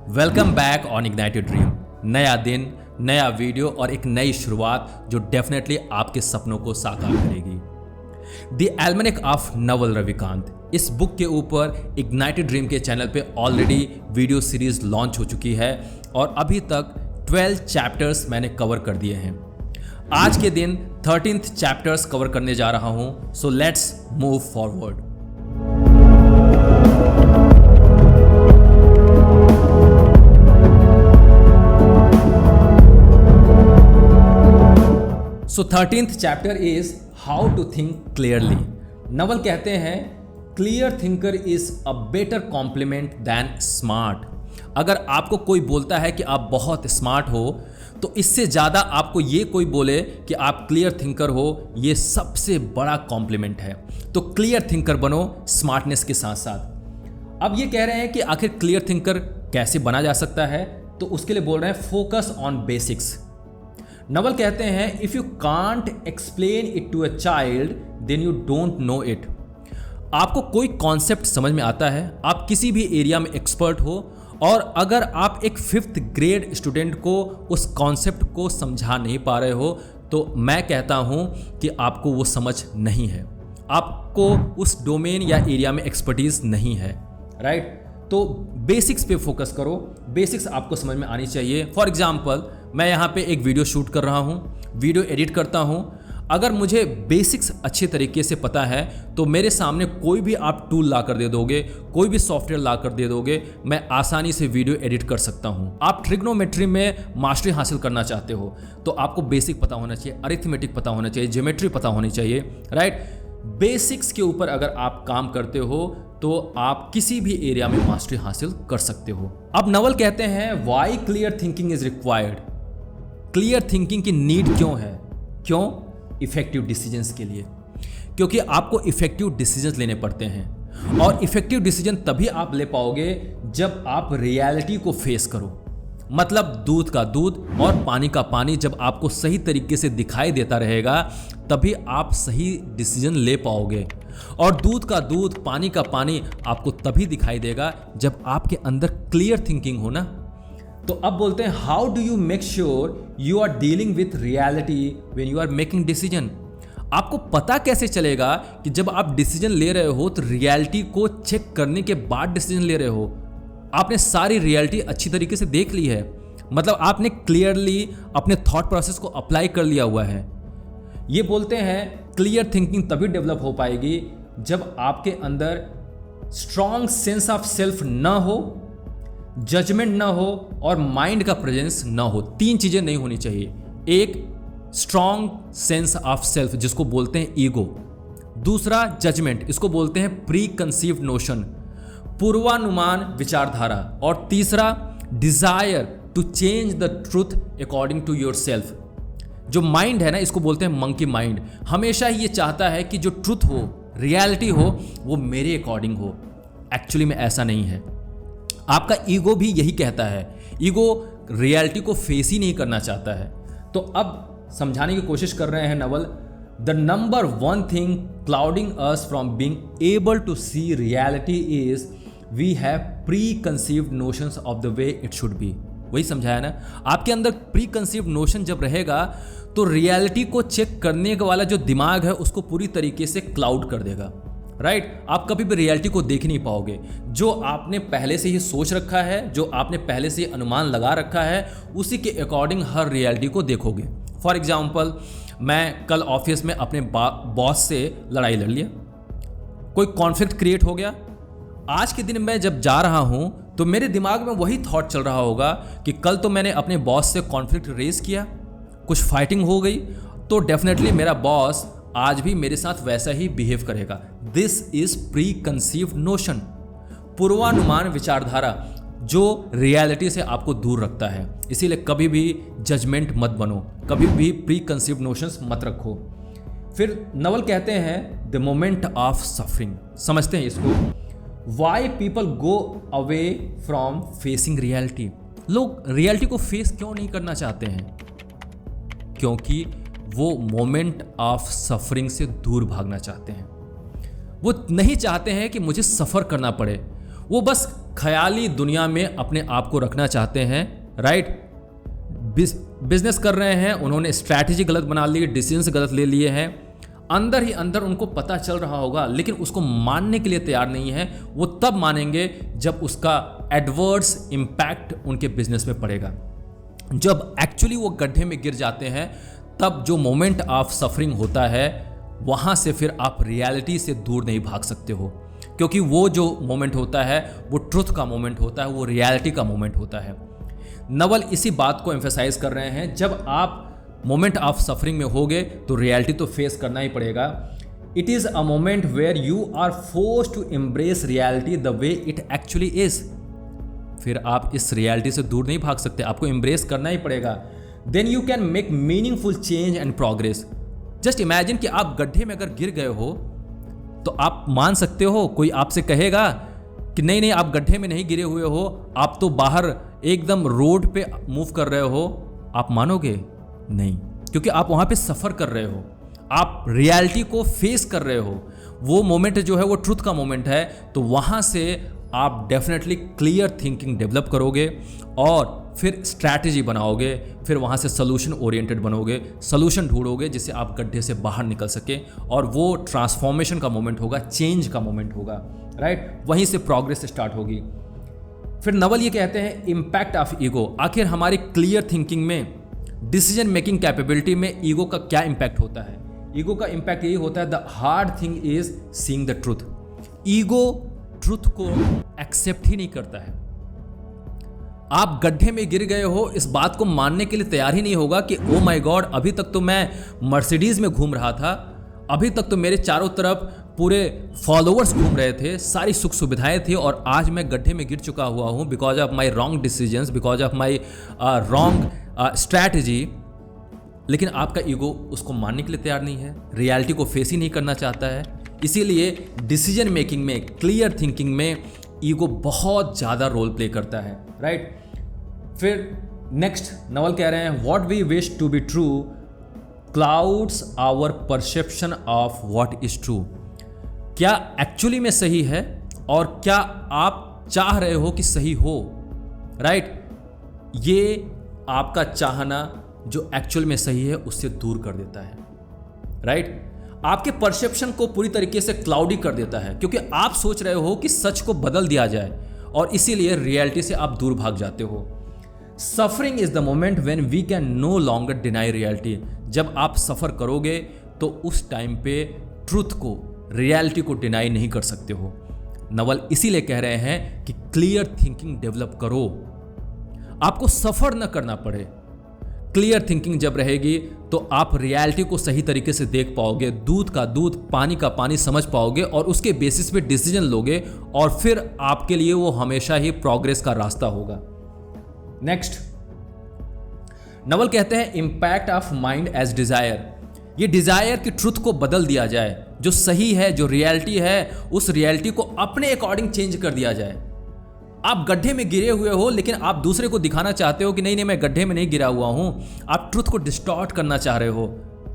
Welcome back on ignited dream. नया दिन, नया वीडियो और एक नई शुरुआत जो डेफिनेटली आपके सपनों को साकार करेगी। द एल्मेनिक ऑफ नवल रविकांत, इस बुक के ऊपर इग्नाइटेड ड्रीम के चैनल पे ऑलरेडी वीडियो सीरीज लॉन्च हो चुकी है और अभी तक 12 चैप्टर्स मैंने कवर कर दिए हैं। आज के दिन 13th चैप्टर्स कवर करने जा रहा हूं, so let's move forward. So 13th chapter is how to think clearly. Naval कहते हैं clear thinker is a better compliment than smart. अगर आपको कोई बोलता है कि आप बहुत स्मार्ट हो, तो इससे ज़्यादा आपको ये कोई बोले कि आप क्लियर थिंकर हो, ये सबसे बड़ा कॉम्प्लीमेंट है। तो क्लियर थिंकर बनो स्मार्टनेस के साथ साथ। अब ये कह रहे हैं कि आखिर क्लियर थिंकर कैसे बना जा सकता है, तो उसके लिए बोल रहे हैं फोकस ऑन बेसिक्स। नवल कहते हैं if you can't explain it to a child then you don't know it. आपको कोई कॉन्सेप्ट समझ में आता है, आप किसी भी एरिया में एक्सपर्ट हो, और अगर आप एक 5th ग्रेड स्टूडेंट को उस कॉन्सेप्ट को समझा नहीं पा रहे हो, तो मैं कहता हूं कि आपको वो समझ नहीं है, आपको उस डोमेन या एरिया में एक्सपर्टीज नहीं है, राइट। तो बेसिक्स पे फोकस करो, बेसिक्स आपको समझ में आनी चाहिए। फॉर एग्जाम्पल, मैं यहाँ पे एक वीडियो शूट कर रहा हूँ, वीडियो एडिट करता हूँ। अगर मुझे बेसिक्स अच्छे तरीके से पता है तो मेरे सामने कोई भी आप टूल ला कर दे दोगे, कोई भी सॉफ्टवेयर ला कर दे दोगे, मैं आसानी से वीडियो एडिट कर सकता हूँ। आप ट्रिग्नोमेट्री में मास्टरी हासिल करना चाहते हो तो आपको बेसिक पता होना चाहिए, अरिथमेटिक पता होना चाहिए, ज्योमेट्री पता होनी चाहिए, राइट। बेसिक्स के ऊपर अगर आप काम करते हो तो आप किसी भी एरिया में मास्टरी हासिल कर सकते हो। अब नवल कहते हैं why clear thinking is required. Clear thinking की नीड क्यों है? क्यों? इफेक्टिव डिसीजंस के लिए, क्योंकि आपको इफेक्टिव डिसीजंस लेने पड़ते हैं, और इफेक्टिव डिसीजन तभी आप ले पाओगे जब आप रियलिटी को फेस करो। मतलब दूध का दूध और पानी का पानी जब आपको सही तरीके से दिखाई देता रहेगा तभी आप सही डिसीजन ले पाओगे, और दूध का दूध, पानी का पानी आपको तभी दिखाई देगा जब आपके अंदर क्लियर थिंकिंग हो ना। तो अब बोलते हैं how do you make sure you are dealing with reality when you are making decision. आपको पता कैसे चलेगा कि जब आप डिसीजन ले रहे हो तो रियलिटी को चेक करने के बाद डिसीजन ले रहे हो, आपने सारी रियलिटी अच्छी तरीके से देख ली है, मतलब आपने क्लियरली अपने थॉट प्रोसेस को अप्लाई कर लिया हुआ है। ये बोलते हैं क्लियर थिंकिंग तभी डेवलप हो पाएगी जब आपके अंदर स्ट्रॉन्ग सेंस ऑफ सेल्फ ना हो, जजमेंट ना हो और माइंड का प्रेजेंस ना हो। 3 चीजें नहीं होनी चाहिए। एक, स्ट्रॉन्ग सेंस ऑफ सेल्फ जिसको बोलते हैं ईगो। दूसरा, जजमेंट, इसको बोलते हैं प्री कंसीव्ड नोशन, पूर्वानुमान विचारधारा। और तीसरा, desire to change the truth according to your self. जो माइंड है ना, इसको बोलते हैं मंकी माइंड। हमेशा ही ये चाहता है कि जो ट्रूथ हो, रियलिटी हो, वो मेरे अकॉर्डिंग हो। एक्चुअली में ऐसा नहीं है। आपका ईगो भी यही कहता है, ईगो रियलिटी को फेस ही नहीं करना चाहता है। तो अब समझाने की कोशिश कर रहे हैं Naval, the number 1 thing clouding us from being able to see reality is we have preconceived notions of the way it should be. वही समझाया ना, आपके अंदर प्री कंसीव्ड नोशन जब रहेगा तो रियलिटी को चेक करने वाला जो दिमाग है उसको पूरी तरीके से क्लाउड कर देगा, राइट। आप कभी भी रियलिटी को देख नहीं पाओगे। जो आपने पहले से ही सोच रखा है, जो आपने पहले से अनुमान लगा रखा है, उसी के अकॉर्डिंग हर रियलिटी को देखोगे। फॉर एग्जाम्पल, मैं कल ऑफिस में अपने बॉस से लड़ाई लड़ लिया, कोई कॉन्फ्लिक्ट क्रिएट हो गया। आज के दिन मैं जब जा रहा हूं तो मेरे दिमाग में वही थॉट चल रहा होगा कि कल तो मैंने अपने बॉस से कॉन्फ्लिक्ट रेज किया, कुछ फाइटिंग हो गई, तो डेफिनेटली मेरा बॉस आज भी मेरे साथ वैसा ही बिहेव करेगा। This is pre conceived notion, पूर्वानुमान विचारधारा, जो रियलिटी से आपको दूर रखता है। इसीलिए कभी भी जजमेंट मत बनो, कभी भी प्री कंसीव्ड नोशंस मत रखो। फिर नवल कहते हैं द मोमेंट ऑफ सफरिंग। समझते हैं इसको, why people go away from facing reality. लोग रियलिटी को फेस क्यों नहीं करना चाहते हैं? क्योंकि वो मोमेंट ऑफ सफरिंग से दूर भागना चाहते हैं। वो नहीं चाहते हैं कि मुझे सफ़र करना पड़े, वो बस ख्याली दुनिया में अपने आप को रखना चाहते हैं, राइट। बिजनेस कर रहे हैं, उन्होंने स्ट्रैटेजी गलत बना ली, डिसीजंस गलत ले लिए हैं, अंदर ही अंदर उनको पता चल रहा होगा, लेकिन उसको मानने के लिए तैयार नहीं है। वो तब मानेंगे जब उसका एडवर्स इम्पैक्ट उनके बिजनेस में पड़ेगा। जब एक्चुअली वो गड्ढे में गिर जाते हैं, तब जो मोमेंट ऑफ सफरिंग होता है, वहाँ से फिर आप रियलिटी से दूर नहीं भाग सकते हो, क्योंकि वो जो मोमेंट होता है वो ट्रुथ का मोमेंट होता है, वो रियलिटी का मोमेंट होता है। नवल इसी बात को एम्फेसाइज कर रहे हैं, जब आप मोमेंट ऑफ सफरिंग में होगे तो रियलिटी तो फेस करना ही पड़ेगा। It is a moment where you are forced to embrace reality the way it actually is. फिर आप इस रियलिटी से दूर नहीं भाग सकते, आपको एम्ब्रेस करना ही पड़ेगा। Then you can make meaningful change and progress. Just imagine कि आप गड्ढे में अगर गिर गए हो तो आप मान सकते हो, कोई आपसे कहेगा कि नहीं नहीं आप गड्ढे में नहीं गिरे हुए हो, आप तो बाहर एकदम रोड पे मूव कर रहे हो, आप मानोगे? नहीं, क्योंकि आप वहाँ पे सफ़र कर रहे हो, आप रियलिटी को फेस कर रहे हो। वो मोमेंट जो है वो ट्रुथ का मोमेंट है, तो वहाँ से आप डेफिनेटली क्लियर थिंकिंग डेवलप करोगे और फिर स्ट्रैटेजी बनाओगे, फिर वहाँ से सोल्यूशन ओरिएंटेड बनोगे, सोल्यूशन ढूंढोगे जिससे आप गड्ढे से बाहर निकल सके, और वो ट्रांसफॉर्मेशन का मोमेंट होगा, चेंज का मोमेंट होगा, राइट। वहीं से प्रोग्रेस स्टार्ट होगी। फिर नवल ये कहते हैं इम्पैक्ट ऑफ ईगो। आखिर हमारी क्लियर थिंकिंग में, डिसीजन मेकिंग कैपेबिलिटी में ईगो का क्या इम्पैक्ट होता है? ईगो का इम्पैक्ट यही होता है, the hard thing is seeing the truth. Ego truth को एक्सेप्ट ही नहीं करता है। आप गड्ढे में गिर गए हो, इस बात को मानने के लिए तैयार ही नहीं होगा कि ओ माय गॉड, अभी तक तो मैं मर्सिडीज में घूम रहा था, अभी तक तो मेरे चारों तरफ पूरे फॉलोअर्स घूम रहे थे, सारी सुख सुविधाएं थी, और आज मैं गड्ढे में गिर चुका हुआ हूं because of my wrong decisions, because of my wrong strategy. लेकिन आपका ईगो उसको मानने के लिए तैयार नहीं है, रियलिटी को फेस ही नहीं करना चाहता है। इसीलिए डिसीजन मेकिंग में, क्लियर थिंकिंग में ईगो बहुत ज़्यादा रोल प्ले करता है, राइट। फिर नेक्स्ट नवल कह रहे हैं, what we wish to be true clouds our perception of what is true. क्या एक्चुअली में सही है और क्या आप चाह रहे हो कि सही हो, राइट। ये आपका चाहना जो एक्चुअल में सही है उससे दूर कर देता है, राइट। आपके परसेप्शन को पूरी तरीके से क्लाउडी कर देता है, क्योंकि आप सोच रहे हो कि सच को बदल दिया जाए, और इसीलिए रियलिटी से आप दूर भाग जाते हो। Suffering is the moment when we can no longer deny reality. जब आप सफ़र करोगे तो उस टाइम पे ट्रुथ को, रियलिटी को डिनाई नहीं कर सकते हो। नवल इसीलिए कह रहे हैं कि क्लियर थिंकिंग डेवलप करो, आपको सफ़र न करना पड़े। क्लियर थिंकिंग जब रहेगी तो आप रियलिटी को सही तरीके से देख पाओगे, दूध का दूध, पानी का पानी समझ पाओगे, और उसके बेसिस पे डिसीजन लोगे, और फिर आपके लिए वो हमेशा ही प्रोग्रेस का रास्ता होगा। नेक्स्ट नवल कहते हैं impact of mind as desire. ये डिजायर की ट्रुथ को बदल दिया जाए, जो सही है, जो रियलिटी है, उस रियलिटी को अपने अकॉर्डिंग चेंज कर दिया जाए। आप गड्ढे में गिरे हुए हो, लेकिन आप दूसरे को दिखाना चाहते हो कि नहीं नहीं मैं गड्ढे में नहीं गिरा हुआ हूं, आप ट्रुथ को डिस्टॉर्ट करना चाह रहे हो,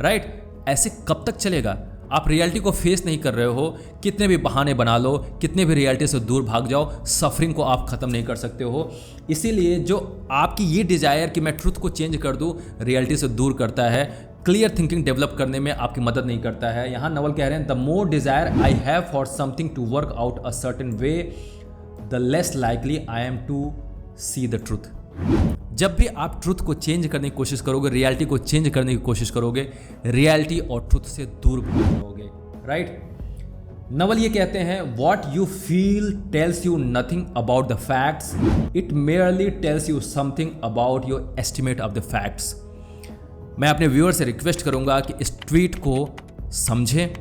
राइट। ऐसे कब तक चलेगा? आप रियलिटी को फेस नहीं कर रहे हो, कितने भी बहाने बना लो, कितने भी रियलिटी से दूर भाग जाओ, सफरिंग को आप ख़त्म नहीं कर सकते हो। इसीलिए जो आपकी ये डिज़ायर कि मैं ट्रुथ को चेंज कर दूँ, रियलिटी से दूर करता है, क्लियर थिंकिंग डेवलप करने में आपकी मदद नहीं करता है। यहाँ नवल कह रहे हैं, the more desire I have for something to work out a certain way, the less likely I am to see the truth. जब भी आप ट्रुथ को चेंज करने की कोशिश करोगे, रियलिटी को चेंज करने की कोशिश करोगे, रियलिटी और ट्रुथ से दूर भागोगे, राइट। नवल ये कहते हैं, what you feel tells you nothing about the facts, it merely tells you something about your estimate of the facts. मैं अपने व्यूअर से रिक्वेस्ट करूंगा कि इस ट्वीट को समझें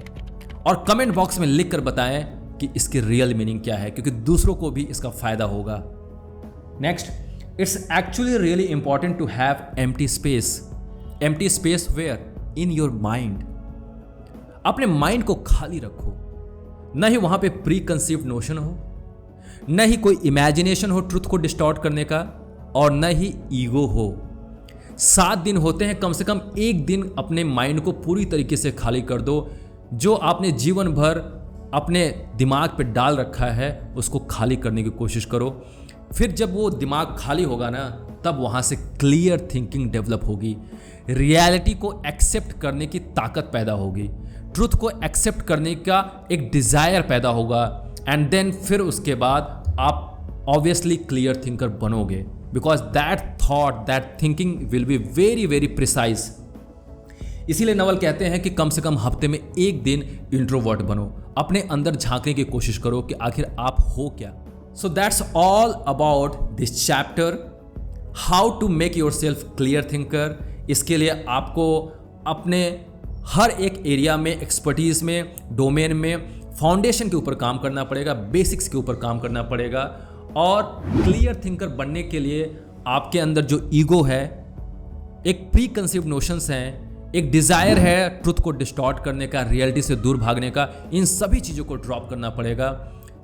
और कमेंट बॉक्स में लिख कर बताएं कि इसकी रियल मीनिंग क्या है, क्योंकि दूसरों को भी इसका फायदा होगा। Next, it's actually really important to have empty space. Empty space where? In your mind. अपने माइंड को खाली रखो, न ही वहां पे प्री कंसीव्ड नोशन हो, न ही कोई इमेजिनेशन हो ट्रुथ को डिस्टॉर्ट करने का, और न ही ईगो हो। 7 दिन होते हैं, कम से कम एक दिन अपने माइंड को पूरी तरीके से खाली कर दो। जो आपने जीवन भर अपने दिमाग पे डाल रखा है उसको खाली करने की कोशिश करो। फिर जब वो दिमाग खाली होगा ना, तब वहाँ से क्लियर थिंकिंग डेवलप होगी, रियलिटी को एक्सेप्ट करने की ताकत पैदा होगी, ट्रुथ को एक्सेप्ट करने का एक डिज़ायर पैदा होगा, एंड देन फिर उसके बाद आप ऑब्वियसली क्लियर थिंकर बनोगे, because that thought, that thinking will be very very precise. इसीलिए नवल कहते हैं कि कम से कम हफ्ते में एक दिन इंट्रोवर्ट बनो, अपने अंदर झांकने की कोशिश करो कि आखिर आप हो क्या। So that's all about this chapter, how to make yourself clear thinker. इसके लिए आपको अपने हर एक एरिया में, एक्सपर्टीज़ में, डोमेन में फाउंडेशन के ऊपर काम करना पड़ेगा, बेसिक्स के ऊपर काम करना पड़ेगा। और क्लियर थिंकर बनने के लिए आपके अंदर जो ईगो है, एक प्री कंसीव्ड नोशंस हैं, एक डिज़ायर है ट्रुथ को डिस्टॉर्ट करने का, रियलिटी से दूर भागने का, इन सभी चीज़ों को ड्रॉप करना पड़ेगा।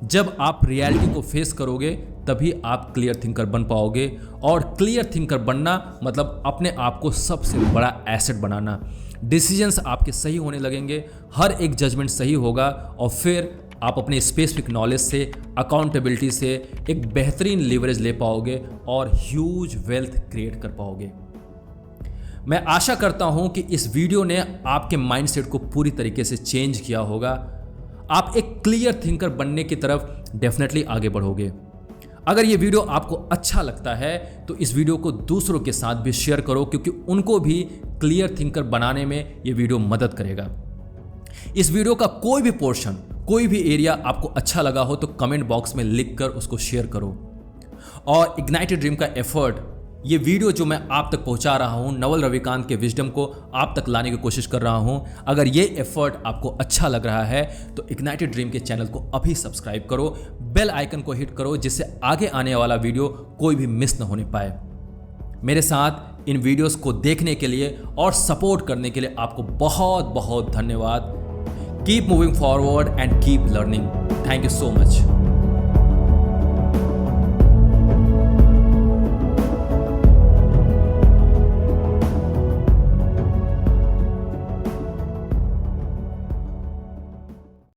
जब आप रियलिटी को फेस करोगे तभी आप क्लियर थिंकर बन पाओगे। और क्लियर थिंकर बनना मतलब अपने आप को सबसे बड़ा एसेट बनाना। डिसीजंस आपके सही होने लगेंगे, हर एक जजमेंट सही होगा, और फिर आप अपने स्पेसिफिक नॉलेज से, अकाउंटेबिलिटी से एक बेहतरीन लीवरेज ले पाओगे और ह्यूज वेल्थ क्रिएट कर पाओगे। मैं आशा करता हूं कि इस वीडियो ने आपके माइंडसेट को पूरी तरीके से चेंज किया होगा। आप एक क्लियर थिंकर बनने की तरफ डेफिनेटली आगे बढ़ोगे। अगर ये वीडियो आपको अच्छा लगता है तो इस वीडियो को दूसरों के साथ भी शेयर करो, क्योंकि उनको भी क्लियर थिंकर बनाने में ये वीडियो मदद करेगा। इस वीडियो का कोई भी पोर्शन, कोई भी एरिया आपको अच्छा लगा हो तो कमेंट बॉक्स में लिख कर उसको शेयर करो। और इग्नाइटेड ड्रीम का एफर्ट, ये वीडियो जो मैं आप तक पहुंचा रहा हूं, नवल रविकांत के विजडम को आप तक लाने की कोशिश कर रहा हूं, अगर ये एफर्ट आपको अच्छा लग रहा है तो इग्नाइटेड ड्रीम के चैनल को अभी सब्सक्राइब करो, बेल आइकन को हिट करो, जिससे आगे आने वाला वीडियो कोई भी मिस न होने पाए। मेरे साथ इन वीडियोस को देखने के लिए और सपोर्ट करने के लिए आपको बहुत बहुत धन्यवाद। Keep moving forward and keep learning. Thank you so much.